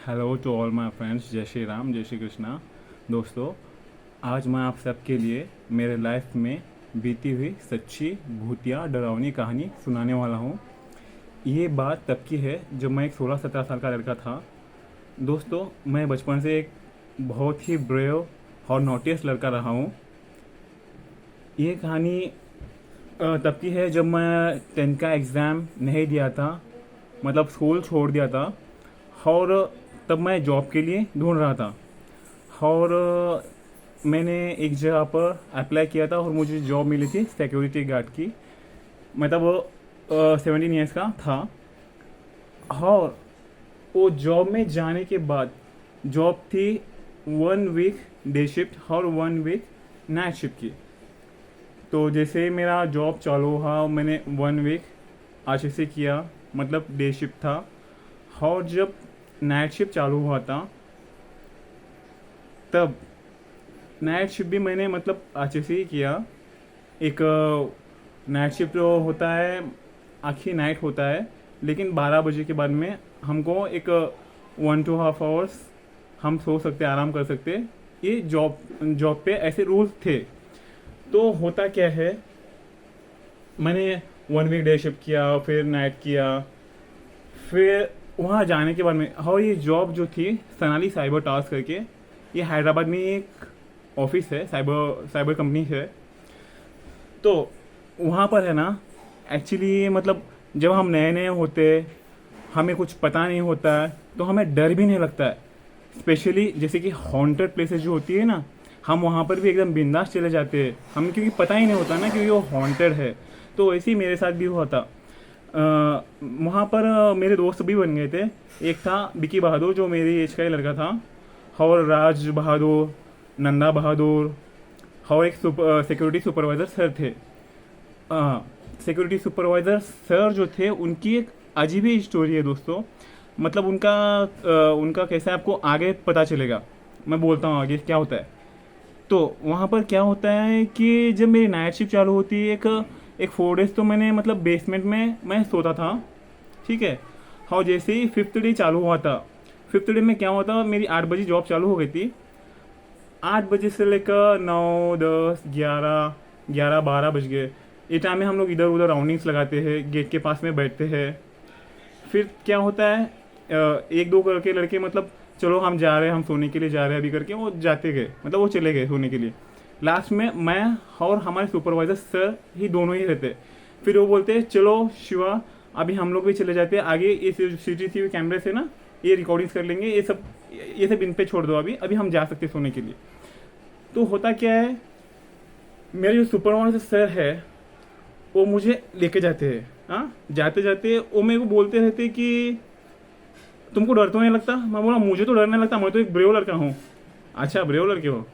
Hello to all my friends, जय श्री राम, जय श्री कृष्णा। दोस्तों, आज मैं आप सबके लिए मेरे लाइफ में बीती हुई सच्ची भूतिया डरावनी कहानी सुनाने वाला हूँ। ये बात तब की है जब मैं एक 16-17 साल का लड़का था। दोस्तों, मैं बचपन से एक बहुत ही ब्रेव और नोटियस लड़का रहा हूँ। ये कहानी तब की है जब मैं 10th का एग्ज़ाम नहीं दिया था, मतलब स्कूल छोड़ दिया था। और तब मैं जॉब के लिए ढूंढ रहा था। और मैंने एक जगह पर अप्लाई किया था और मुझे जॉब मिली थी सिक्योरिटी गार्ड की। मैं तब 17 ईयर्स का था। और वो जॉब में जाने के बाद जॉब थी 1 वीक डे शिफ्ट और 1 वीक नाइट शिफ्ट की। तो जैसे मेरा जॉब चालू हुआ, मैंने 1 वीक अच्छे से किया, मतलब डे शिफ्ट था। और जब नाइट शिफ्ट चालू हुआ था, तब नाइट शिफ्ट भी मैंने मतलब अच्छे से ही किया। एक नाइट शिफ्ट होता है, आखिरी नाइट होता है, लेकिन 12 बजे के बाद में हमको एक 1-2 हाफ आवर्स हम सो सकते, आराम कर सकते। ये जॉब जॉब पे ऐसे रूल्स थे। तो होता क्या है, मैंने 1 वीक डे शिफ्ट किया, फिर नाइट किया। फिर वहाँ जाने के बाद में, हाँ, ये जॉब जो थी सनाली साइबर टास्क करके, ये हैदराबाद में एक ऑफिस है, साइबर साइबर कंपनी है। तो वहाँ पर है ना, एक्चुअली मतलब जब हम नए नए होते, हमें कुछ पता नहीं होता है, तो हमें डर भी नहीं लगता है। स्पेशली जैसे कि हॉन्टेड प्लेसेस जो होती है ना, हम वहाँ पर भी एकदम बिंदास चले जाते हैं, हमें क्योंकि पता ही नहीं होता ना क्योंकि वो हॉन्टेड है। तो वैसे ही मेरे साथ भी हुआ था। वहाँ पर मेरे दोस्त भी बन गए थे। एक था बिकी बहादुर, जो मेरी एज का ही लड़का था, और राज बहादुर, नंदा बहादुर, और एक सिक्योरिटी सुपरवाइज़र सर थे। सिक्योरिटी सुपरवाइज़र सर जो थे, उनकी एक अजीब ही स्टोरी है दोस्तों। मतलब उनका कैसा है आपको आगे पता चलेगा। मैं बोलता हूँ आगे क्या होता है। तो वहाँ पर क्या होता है कि जब मेरी नाइट शिफ्ट चालू होती है, एक एक 4 डेज तो मैंने मतलब बेसमेंट में मैं सोता था, ठीक है। और जैसे ही 5th डे चालू हुआ था, 5th डे में क्या हुआ था, मेरी 8 बजे जॉब चालू हो गई थी। 8 बजे से लेकर 9, 10, 11, 12 बज गए। ये टाइम में हम लोग इधर उधर राउंडिंग्स लगाते हैं, गेट के पास में बैठते हैं। फिर क्या होता है, एक दो करके लड़के मतलब चलो हम जा रहे हैं, हम सोने के लिए जा रहे हैं अभी करके, वो जाते गए, मतलब वो चले गए सोने के लिए। लास्ट में मैं और हमारे सुपरवाइजर सर ही दोनों ही रहते। फिर वो बोलते हैं चलो शिवा, अभी हम लोग भी चले जाते हैं आगे, इस CCTV कैमरे से ना ये रिकॉर्डिंग्स कर लेंगे, ये सब इन पे छोड़ दो, अभी अभी हम जा सकते हैं सोने के लिए। तो होता क्या है, मेरे जो सुपरवाइजर सर है, वो मुझे लेके जाते हैं। हाँ, जाते जाते वो मेरे को बोलते रहते कि तुमको डर तो नहीं लगता। मैं बोला मुझे तो डर नहीं लगता, मैं तो एक ब्रेव लड़का हूँ। अच्छा, ब्रेव लड़के हो?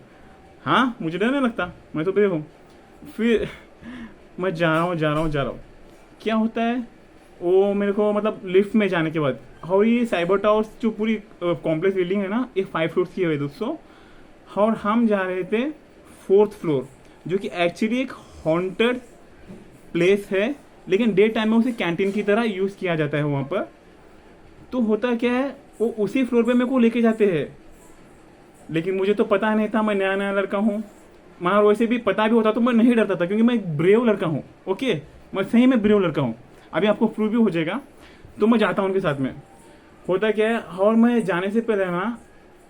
हाँ, मुझे डर नहीं लगता, मैं तो ब्रेव हूँ। फिर मैं जा रहा हूँ, जा रहा हूँ, जा रहा हूँ। क्या होता है, वो मेरे को मतलब लिफ्ट में जाने के बाद, और ये साइबर टावर्स जो पूरी कॉम्प्लेक्स बिल्डिंग है ना, ये 5 फ्लोर्स की है दोस्तों। और हम जा रहे थे 4th फ्लोर, जो कि एक्चुअली एक हॉन्टेड प्लेस है, लेकिन डे टाइम में उसे कैंटीन की तरह यूज़ किया जाता है वहाँ पर। तो होता क्या है, वो उसी फ्लोर पे मेरे को लेके जाते हैं। लेकिन मुझे तो पता नहीं था, मैं नया नया लड़का हूँ। मगर वैसे भी पता भी होता तो मैं नहीं डरता था, क्योंकि मैं एक ब्रेव लड़का हूँ। ओके, मैं सही में ब्रेव लड़का हूँ। अभी आपको प्रूव भी हो जाएगा। तो मैं जाता हूँ उनके साथ में। होता क्या है, और मैं जाने से पहले ना,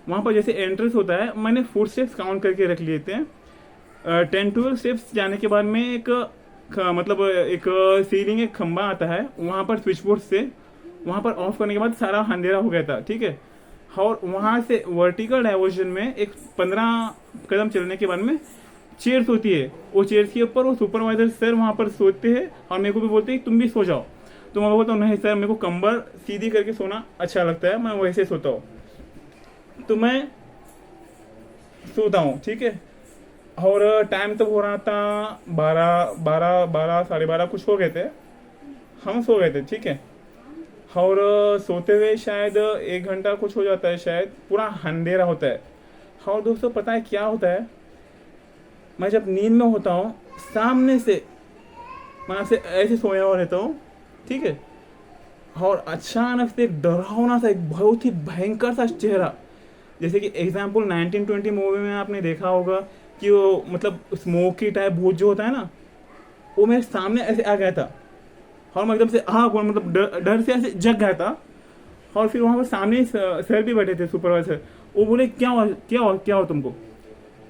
वहाँ पर जैसे एंट्रेंस होता है, मैंने फुट स्टेप्स काउंट करके रख लिए थे। 10-12 स्टेप्स जाने के बाद में एक मतलब एक सीलिंग, एक खंबा आता है, वहाँ पर स्विच बोर्ड से वहाँ पर ऑफ करने के बाद सारा अंधेरा हो गया था, ठीक है। और वहाँ से वर्टिकल डाइवर्जन में एक 15 कदम चलने के बाद में चेयर्स होती है। वो चेयर्स के ऊपर वो सुपरवाइजर सर वहाँ पर सोते हैं, और मेरे को भी बोलते हैं तुम भी सो जाओ। तो मैं बोलता हूँ नहीं सर, मेरे को कंबर सीधी करके सोना अच्छा लगता है, मैं वैसे सोता हूँ। तो मैं सोता हूँ, ठीक है। और टाइम तो हो रहा था 12, साढ़े 12 कुछ हो गए थे। हम सो गए थे, ठीक है। और सोते हुए शायद 1 घंटा कुछ हो जाता है, शायद पूरा अंधेरा होता है। और दोस्तों, पता है क्या होता है, मैं जब नींद में होता हूँ, सामने से मैं ऐसे ऐसे सोया हुआ रहता हूँ, ठीक है। और अचानक से एक डरावना सा, एक बहुत ही भयंकर सा चेहरा, जैसे कि एग्जाम्पल 1920 मूवी में आपने देखा होगा कि वो मतलब स्मोकी टाइप भूत जो होता है ना, वो मेरे सामने ऐसे आ गया था। और मैं एकदम से हाँ मतलब डर से ऐसे जग गया था। और फिर वहाँ पर सामने ही सर भी बैठे थे, सुपरवाइजर। वो बोले क्या हुआ क्या हुआ क्या हुआ तुमको।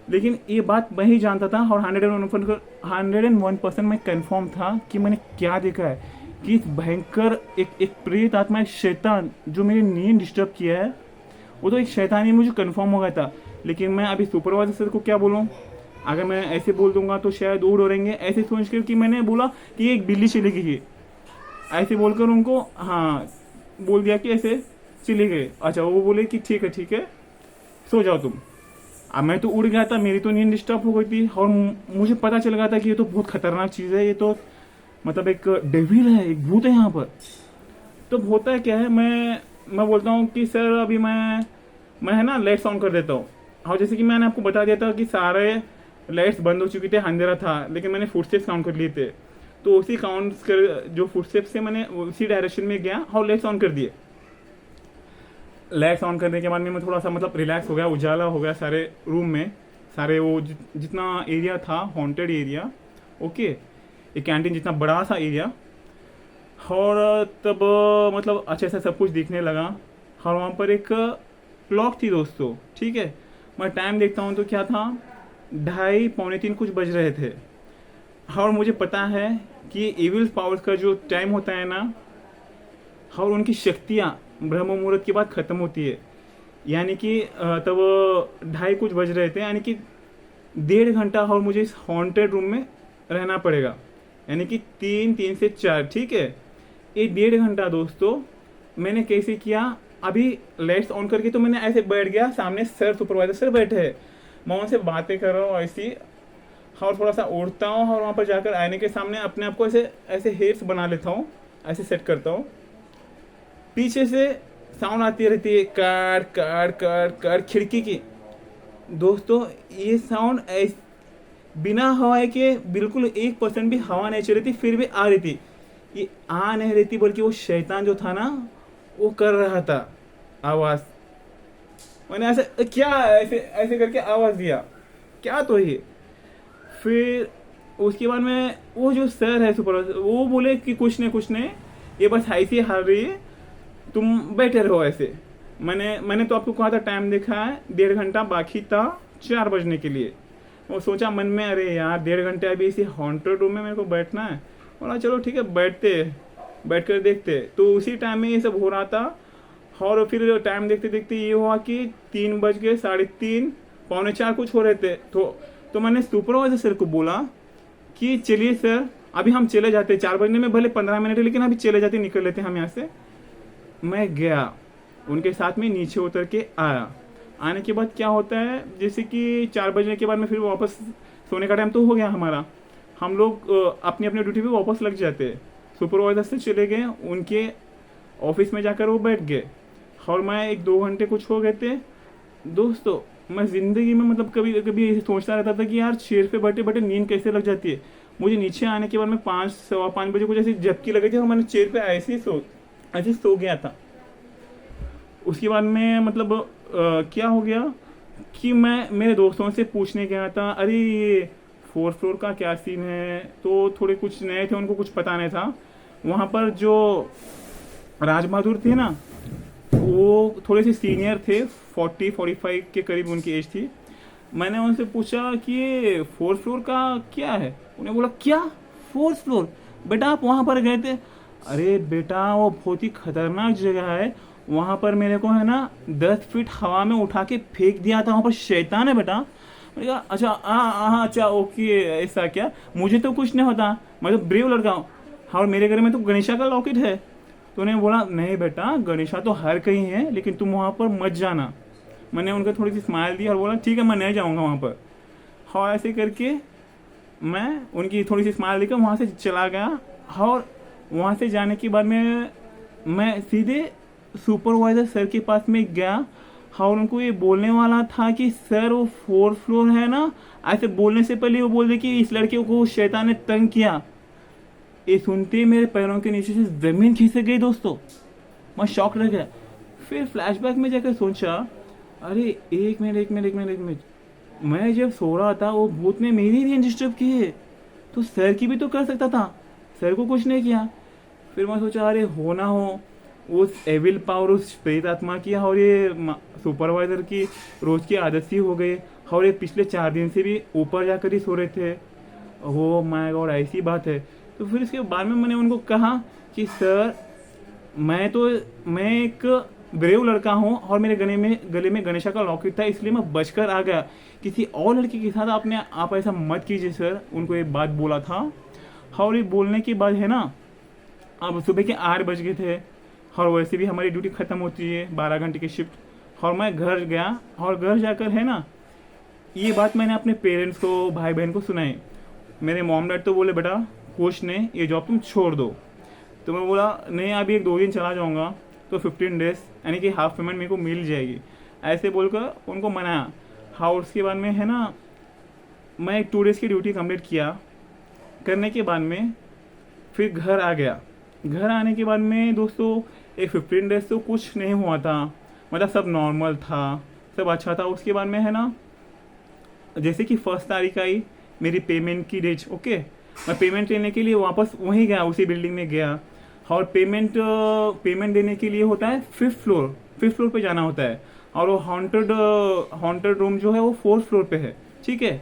लेकिन ये बात मैं ही जानता था, और 101% मैं कंफर्म था कि मैंने क्या देखा है, कि इस भयंकर एक प्रेत आत्मा, एक शैतान जो मेरी नींद डिस्टर्ब किया है, वो तो एक शैतान ही मुझे कंफर्म हो गया था। लेकिन मैं अभी सुपरवाइजर सर को क्या बोलूँ। अगर मैं ऐसे बोल दूंगा तो शायद वो डरेंगे, ऐसे सोच कर कि मैंने बोला कि एक बिल्ली चली गई है, ऐसे बोलकर उनको हाँ बोल दिया कि ऐसे चले गए। अच्छा, वो बोले कि ठीक है सो जाओ तुम। अब मैं तो उड़ गया था, मेरी तो नींद डिस्टर्ब हो गई थी, और मुझे पता चल गया था कि ये तो बहुत खतरनाक चीज़ है, ये तो मतलब एक डेविल है, एक भूत है यहाँ पर। तो होता है क्या है, मैं बोलता हूँ कि सर अभी मैं है ना लाइट्स ऑन कर देता हूँ। और जैसे कि मैंने आपको बता दिया था कि सारे लाइट्स बंद हो चुकी थे, अंधेरा था, लेकिन मैंने फुटस्टेप्स काउंट कर लिए थे। तो उसी काउंट कर जो फुटस्टेप्स से मैंने उसी डायरेक्शन में गया और लाइट्स ऑन कर दिए। लाइट्स ऑन करने के बाद में मैं थोड़ा सा मतलब रिलैक्स हो गया, उजाला हो गया सारे रूम में, सारे वो जितना एरिया था हॉन्टेड एरिया, ओके, एक कैंटीन जितना बड़ा सा एरिया। और तब मतलब अच्छे से सब कुछ दिखने लगा। और वहाँ पर एक क्लॉक थी दोस्तों, ठीक है। मैं टाइम देखता हूँ तो क्या था, 2:30 पौने 3 कुछ बज रहे थे। और मुझे पता है कि एविल पावर्स का जो टाइम होता है ना, और उनकी शक्तियाँ ब्रह्म मुहूर्त के बाद ख़त्म होती है। यानी कि तब 2:30 कुछ बज रहे थे, यानी कि 1.5 घंटा और मुझे इस हॉन्टेड रूम में रहना पड़ेगा। यानी कि 3 से 4, ठीक है। ये 1.5 घंटा दोस्तों मैंने कैसे किया, अभी लाइट्स ऑन करके तो मैंने ऐसे बैठ गया, सामने सर सुपरवाइजर सर बैठे हैं, मैं उनसे बातें कर रहा हूँ ऐसी। और थोड़ा सा उड़ता हूँ और वहाँ पर जाकर आईने के सामने अपने आप को ऐसे ऐसे हेयर्स बना लेता हूँ, ऐसे सेट करता हूँ। पीछे से साउंड आती रहती है, कार कार कार कार, खिड़की की। दोस्तों ये साउंड बिना हवा के, बिल्कुल 1% भी हवा नहीं चल रही थी, फिर भी आ रही थी। ये आ नहीं रही थी, बल्कि वो शैतान जो था ना, वो कर रहा था आवाज़। मैंने ऐसे क्या ऐसे ऐसे करके आवाज़ दिया, क्या तो ये। फिर उसके बाद में वो जो सर है सुपर, वो बोले कि कुछ नहीं, ये बस ऐसी हार रही है, तुम बैठे रहो ऐसे। मैंने तो आपको कहा था, टाइम देखा है 1.5 घंटा बाकी था 4 बजने के लिए। वो सोचा मन में, अरे यार 1.5 घंटे अभी इसी हॉन्टेड रूम में मेरे को बैठना है। बोला चलो ठीक है, बैठ कर देखते। तो उसी टाइम में ये सब हो रहा था। और फिर टाइम देखते देखते ये हुआ कि 3 बज गए, 3:30 पौने 4 कुछ हो रहे थे। तो मैंने सुपरवाइजर सर को बोला कि चलिए सर अभी हम चले जाते, 4 बजने में भले 15 मिनट है, लेकिन अभी चले जाते, निकल लेते हम यहाँ से। मैं गया उनके साथ में, नीचे उतर के आया। आने के बाद क्या होता है, जैसे कि 4 बजने के बाद में फिर वापस सोने का टाइम तो हो गया हमारा, हम लोग अपनी अपनी ड्यूटी पे वापस लग जाते। सुपरवाइजर से चले गए उनके ऑफिस में, जाकर वो बैठ गए। और मैं 1-2 घंटे कुछ हो गए थे दोस्तों। मैं ज़िंदगी में मतलब कभी कभी ऐसे सोचता रहता था कि यार चेयर पे बैठे बैठे नींद कैसे लग जाती है। मुझे नीचे आने के बाद में 5-5:15 बजे कुछ ऐसी झपकी लगी थी, और मैंने चेयर पे ऐसे सो गया था। उसके बाद में मतलब क्या हो गया कि मैं मेरे दोस्तों से पूछने गया था, अरे ये 4th फ्लोर का क्या सीन है। तो थोड़े कुछ नए थे, उनको कुछ पता नहीं था। वहाँ पर जो राज बहादुर थे ना, वो थोड़े से सीनियर थे, 40-45 के करीब उनकी एज थी। मैंने उनसे पूछा कि ये 4th फ्लोर का क्या है। उन्हें बोला क्या 4th फ्लोर, बेटा आप वहाँ पर गए थे। अरे बेटा वो बहुत ही खतरनाक जगह है, वहाँ पर मेरे को है ना 10 फीट हवा में उठा के फेंक दिया था, वहाँ पर शैतान है बेटा। मैंने कहा अच्छा हाँ अच्छा ओके, ऐसा क्या, मुझे तो कुछ नहीं होता, मैं तो ब्रेव लड़का हूँ, और मेरे घर में तो गणेशा का लॉकेट है। तो उन्हें बोला नहीं बेटा, गणेशा तो हर कहीं है, लेकिन तुम वहाँ पर मत जाना। मैंने उनको थोड़ी सी स्माइल दी और बोला ठीक है मैं नहीं जाऊँगा वहाँ पर। हाँ ऐसे करके मैं उनकी थोड़ी सी स्माइल देकर वहाँ से चला गया। और वहाँ से जाने के बाद में मैं सीधे सुपरवाइजर सर के पास में गया, और उनको ये बोलने वाला था कि सर वो 4th फ्लोर है ना। ऐसे बोलने से पहले वो बोल दे कि इस लड़के को शैतान ने तंग किया। ये सुनते ही मेरे पैरों के नीचे से ज़मीन खिसक गई दोस्तों। मैं शॉक रह गया। फिर फ्लैशबैक में जाकर सोचा, अरे एक मिनट एक मिनट एक मिनट एक मिनट, मैं जब सो रहा था वो भूत ने मेरी रेंज डिस्टर्ब की है, तो सर की भी तो कर सकता था, सर को कुछ नहीं किया। फिर मैं सोचा अरे हो ना हो उस एविल पावर उस प्रेत आत्मा की और ये सुपरवाइजर की रोज की आदत सी हो गई, और ये पिछले 4 दिन से भी ऊपर जाकर ही सो रहे थे। हो माय गॉड, ऐसी बात है। तो फिर इसके बाद में मैंने उनको कहा कि सर मैं एक ब्रेव लड़का हूँ और मेरे गले में गणेशा का लॉकेट था, इसलिए मैं बचकर आ गया। किसी और लड़की के साथ आप ऐसा मत कीजिए सर, उनको ये बात बोला था। और ये बोलने के बाद है ना, अब सुबह के 8 बज गए थे और वैसे भी हमारी ड्यूटी ख़त्म होती है 12 घंटे की शिफ्ट। और मैं घर गया और घर जाकर है ना, ये बात मैंने अपने पेरेंट्स को, भाई बहन को सुनाई। मेरे मॉम डैड तो बोले बेटा कुछ नहीं, ये जॉब तुम छोड़ दो। तो मैं बोला नहीं, अभी 1-2 दिन चला जाऊँगा तो 15 डेज यानी कि हाफ पेमेंट मेरे को मिल जाएगी, ऐसे बोलकर उनको मनाया। हाँ, उसके बाद में है ना, मैं एक 2 डेज़ की ड्यूटी कंप्लीट किया। करने के बाद में फिर घर आ गया। घर आने के बाद में दोस्तों एक 15 डेज तो कुछ नहीं हुआ था, मतलब सब नॉर्मल था, सब अच्छा था। उसके बाद में है ना, जैसे कि 1 तारीख आई मेरी पेमेंट की डेट, ओके, मैं पेमेंट लेने के लिए वापस वहीं गया, उसी बिल्डिंग में गया। और पेमेंट देने के लिए होता है 5th फ्लोर पे जाना होता है, और वो हॉन्टेड रूम जो है वो 4th फ्लोर पे है, ठीक है।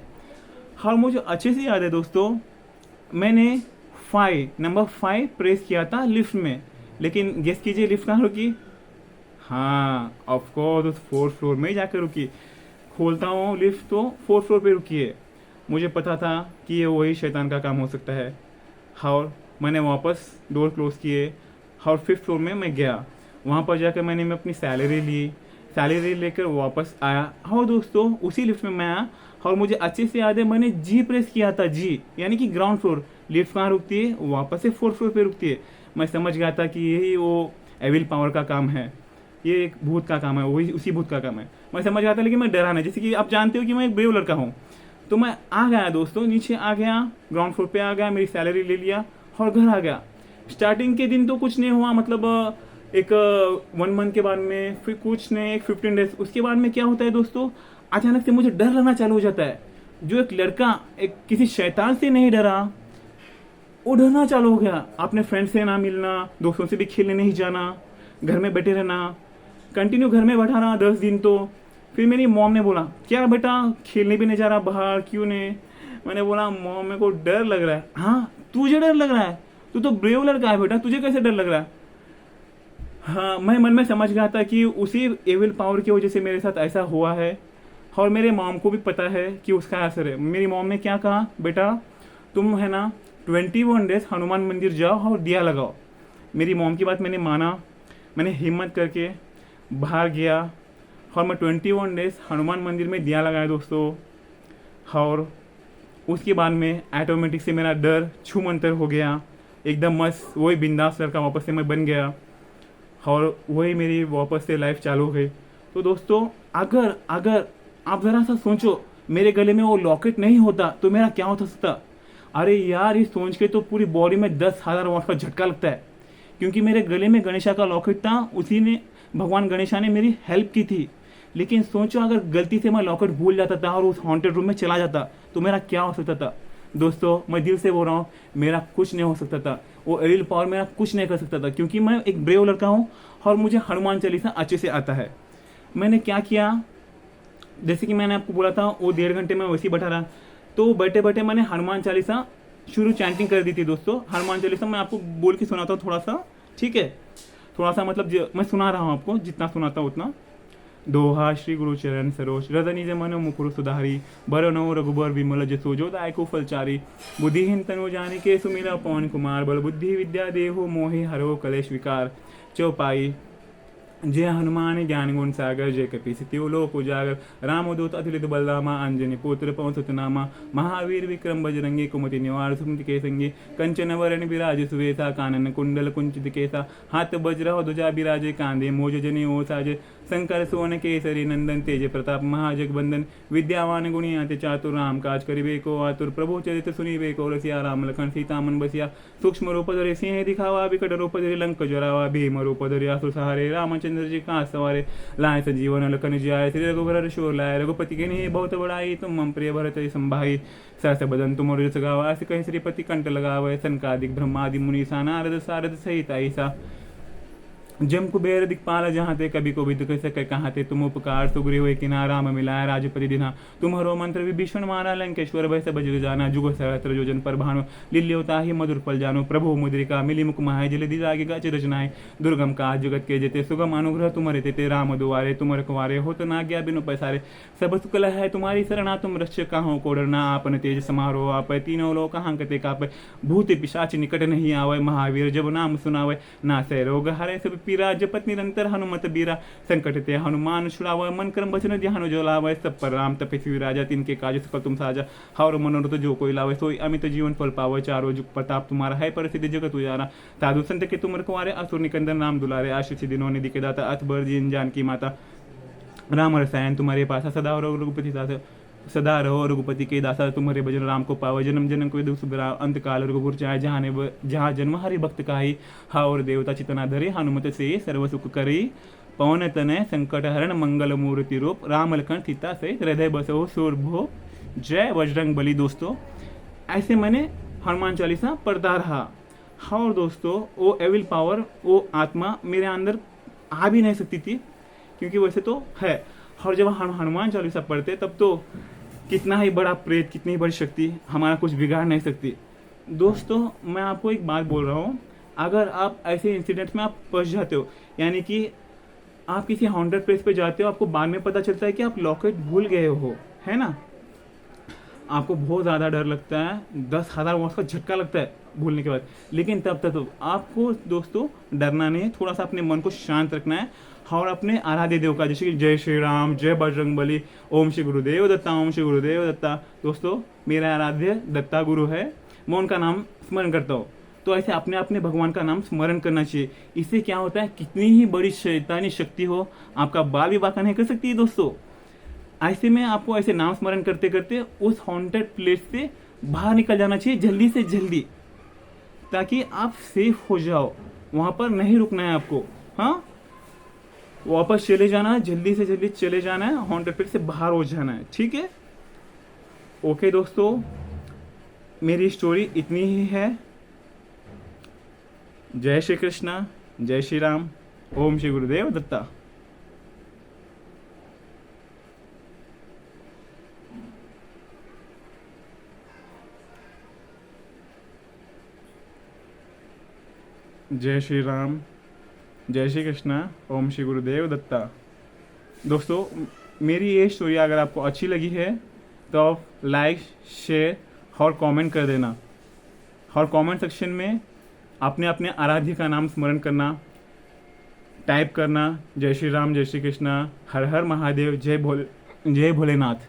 और मुझे अच्छे से याद है दोस्तों, मैंने नंबर 5 प्रेस किया था लिफ्ट में, लेकिन गेस कीजिए लिफ्ट कहाँ रुकी? हाँ, ऑफकोर्स उस 4th फ्लोर में जाकर रुकी। खोलता हूँ लिफ्ट तो 4th फ्लोर पे रुकी है। मुझे पता था कि ये वही शैतान का काम हो सकता है, और मैंने वापस डोर क्लोज किए और 5th फ्लोर में मैं गया। वहाँ पर जाकर मैंने अपनी सैलरी लेकर वापस आया। और दोस्तों उसी लिफ्ट में मैं आया, और मुझे अच्छे से याद है मैंने जी प्रेस किया था, जी यानी कि ग्राउंड फ्लोर। लिफ्ट कहाँ रुकती है? वापस से 4th फ्लोर पे रुकती है। मैं समझ गया था कि यही वो एविल पावर का काम है, ये एक भूत का काम है, वही उसी भूत का काम है। मैं समझ गया था, लेकिन मैं डरा नहीं। जैसे कि आप जानते हो कि मैं एक ब्रेव लड़का हूँ, तो मैं आ गया दोस्तों, नीचे आ गया, ग्राउंड फ्लोर पे आ गया, मेरी सैलरी ले लिया और घर आ गया। स्टार्टिंग के दिन तो कुछ नहीं हुआ, मतलब एक 1 मंथ के बाद में, फिर कुछ नहीं, एक 15 डेज। उसके बाद में क्या होता है दोस्तों, अचानक से मुझे डर लगना चालू हो जाता है। जो एक लड़का एक किसी शैतान से नहीं डरा, वो डरना चालू हो गया। अपने फ्रेंड से ना मिलना, दोस्तों से भी खेलने नहीं जाना, घर में बैठे रहना, कंटिन्यू घर में बैठा रहा 10 दिन तो। फिर मेरी मॉम ने बोला क्या बेटा खेलने भी नहीं जा रहा बाहर, क्यों नहीं? मैंने बोला मॉम मेरे को डर लग रहा है। हाँ तुझे डर लग रहा है? तू तो ब्रेव लड़का है बेटा, तुझे कैसे डर लग रहा है? हाँ, मैं मन में समझ गया था कि उसी एविल पावर की वजह से मेरे साथ ऐसा हुआ है, और मेरे मॉम को भी पता है कि उसका असर है। मेरी मॉम ने क्या कहा, बेटा तुम है ना 21 डेज हनुमान मंदिर जाओ और दिया लगाओ। मेरी मॉम की बात मैंने माना, मैंने हिम्मत करके बाहर गया और मैं 21 डेज हनुमान मंदिर में दिया लगाया दोस्तों। और उसके बाद में ऑटोमेटिक से मेरा डर छूमंतर हो गया, एकदम मस्त वही बिंदास लड़का वापस से मैं बन गया, और वही मेरी वापस से लाइफ चालू हो गई। तो दोस्तों अगर आप ज़रा सा सोचो, मेरे गले में वो लॉकेट नहीं होता तो मेरा क्या होता सकता? अरे यार, ये सोच के तो पूरी बॉडी में 10,000 वाट का झटका लगता है, क्योंकि मेरे गले में गणेशा का लॉकेट था, उसी ने, भगवान गणेशा ने मेरी हेल्प की थी। लेकिन सोचो अगर गलती से मैं लॉकेट भूल जाता था और उस हॉन्टेड रूम में चला जाता तो मेरा क्या हो सकता था? दोस्तों मैं दिल से बोल रहा हूँ, मेरा कुछ नहीं हो सकता था, वो एविल पावर मेरा कुछ नहीं कर सकता था, क्योंकि मैं एक ब्रेव लड़का हूँ और मुझे हनुमान चालीसा अच्छे से आता है। मैंने क्या किया, जैसे कि मैंने आपको बोला था वो 1.5 घंटे में वैसे ही बैठा रहा, तो बैठे बैठे मैंने हनुमान चालीसा शुरू चैंटिंग कर दी थी दोस्तों। हनुमान चालीसा मैं आपको बोल के सुनाता हूँ थोड़ा सा, ठीक है? थोड़ा सा मतलब मैं सुना रहा हूँ आपको, जितना सुनाता हूँ उतना। दोहा श्री गुरु चरण सरोज रजनी मनो मुकुर सुधारी बर नो रघुबर विमल जसो जो दायको फलचारी बुद्धिहीन तनु जाने के सुमिरा पवन कुमार बल बुद्धि विद्या देहो मोहि हरो कलेश विकार चौपाई जय हनुमान ज्ञान गुण सागर जय कपीस त्यो लोक उजागर रामदूत अतुलित बलरामा अंजनी पुत्र पवन सुतनामा महावीर विक्रम बजरंगी कुमति निवार सुमति के संगी कंचन वरण विराज सुवेसा कानन कुंडल कुंचित केसा हाथ बज्र ध्वजा विराजे कांधे मोज जने ओ साजे शंकर सुवन केसरी नंदन तेज प्रताप महाजगबंदन विद्यावान गुणी अति चातुर राम काज करिबे को आतुर प्रभु चरित सुनिबे को रसिया राम लखन सीता मन बसिया सूक्ष्म रूप धरे सिंह दिखावा विकट रूप धरे लंक जरावा भीम रूप धरे असुर सहारे रामचंद्र जी का सवारे लाए संजीवन लखन जियाय श्री रघुवर शोर लाए रघुपति के नहीं बहुत बड़ाई तुम मम प्रिय भरत संभाई सहस बदन तुम रस गावा ऐसे कहीं श्रीपति कंठ लगावे सनकादिक ब्रह्मादि मुनीसा नारद सारद सहित ऐसा जम कुबेर दिक्पाल जहाँ ते कभी को विद सके कहाँ ते तुम उपकार सुग्रीव हुए किना राम मिलाया राजपति दिना तुम्हारो मंत्र विभीषण मारा लंकेश्वर भय सब जग जाना जुग सहस्त्र योजन पर भानु लिल्योता ही मधुर पल जानो प्रभु मुद्रिका मिली मुख महाय जलधि जागे गाच रचनाए दुर्गम का जगत के जेते सुगम अनुग्रह तुम्हारे तेते राम दुआरे तुम रखवारे हो तो नाज्ञा बिनु पैसारे सब सुकल है तुम्हारी शरणा तुम रक्ष कहो को डरना आपन तेज समारोह आप तीनों लोग कते कापे भूत पिशाच निकट नहीं आवे महावीर जब नाम सुनावे ना से रोग हरे सब पीरा जपत निरंतर हनुमत बीरा संकट ते हनुमान छुड़ावे मन कर्म वचन ध्यान जो लावे सब पर राम तपस्वी राजा तिनके काज सकल तुम साजा हर मनोरथ जो कोई लावे सोई अमित जीवन फल पावे चारों जुग प्रताप तुम्हारा है प्रसिद्ध जगत उजारा साधु संत के तुम रखवारे असुर निकंदन राम दुलारे आशीष दिनों निधि के दाता अतबर जिन जान की माता राम रसायन तुम्हारे पास सदा रघुपति दास सदा रहो रघुपति के दासा तुम्हारे भजन राम को पावे जन्म जन्म को दुख सुबरा अंत काल रघुपुर चाहे जहाँ जन्म हरि भक्त काही हा और देवता चितना धरे हनुमत से सर्व सुख करी पवन तनय संकट हरण मंगल मूर्ति रूप राम लखन सीता सहित हृदय बसो सुरभो जय बजरंग बली। दोस्तों ऐसे मैंने हनुमान चालीसा पढ़ता रहा। हाँ और दोस्तों वो एविल पावर वो आत्मा मेरे अंदर आ भी नहीं सकती थी क्योंकि वैसे तो है। और जब हम हनुमान चालीसा पढ़ते तब तो कितना ही बड़ा प्रेत कितनी ही बड़ी शक्ति हमारा कुछ बिगाड़ नहीं सकती। दोस्तों मैं आपको एक बात बोल रहा हूँ, अगर आप ऐसे इंसिडेंट में आप फंस जाते हो यानी कि आप किसी हॉन्टेड प्लेस पे जाते हो आपको बाद में पता चलता है कि आप लॉकेट भूल गए हो, है ना, आपको बहुत ज़्यादा डर लगता है, 10,000 वॉट्स का झटका लगता है भूलने के बाद। लेकिन तब तक तो आपको दोस्तों डरना नहीं, थोड़ा सा अपने मन को शांत रखना है और अपने आराध्य देव का जैसे कि जय श्री राम, जय बजरंग बली, ओम श्री गुरुदेव दत्ता, ओम श्री गुरुदेव दत्ता। दोस्तों मेरा आराध्य दत्ता गुरु है, मैं उनका नाम स्मरण करता हूँ। तो ऐसे अपने अपने भगवान का नाम स्मरण करना चाहिए। इससे क्या होता है, कितनी ही बड़ी शैतानी शक्ति हो आपका बाल भी बाका नहीं कर सकती है। दोस्तों ऐसे में आपको ऐसे नाम स्मरण करते करते उस हॉन्टेड प्लेस से बाहर निकल जाना चाहिए जल्दी से जल्दी, ताकि आप सेफ हो जाओ। वहां पर नहीं रुकना है आपको, हाँ वापस चले जाना है, जल्दी से जल्दी चले जाना है, हॉन्टेड प्लेस से बाहर हो जाना है, ठीक है। ओके दोस्तों मेरी स्टोरी इतनी ही है। जय श्री कृष्णा, जय श्री राम, ओम श्री गुरुदेव दत्ता। जय श्री राम, जय श्री कृष्णा, ओम श्री गुरुदेव दत्ता। दोस्तों मेरी ये स्टोरी अगर आपको अच्छी लगी है तो आप लाइक शेयर और कमेंट कर देना, और कमेंट सेक्शन में अपने अपने आराध्य का नाम स्मरण करना, टाइप करना जय श्री राम, जय श्री कृष्णा, हर हर महादेव, जय भोलेनाथ।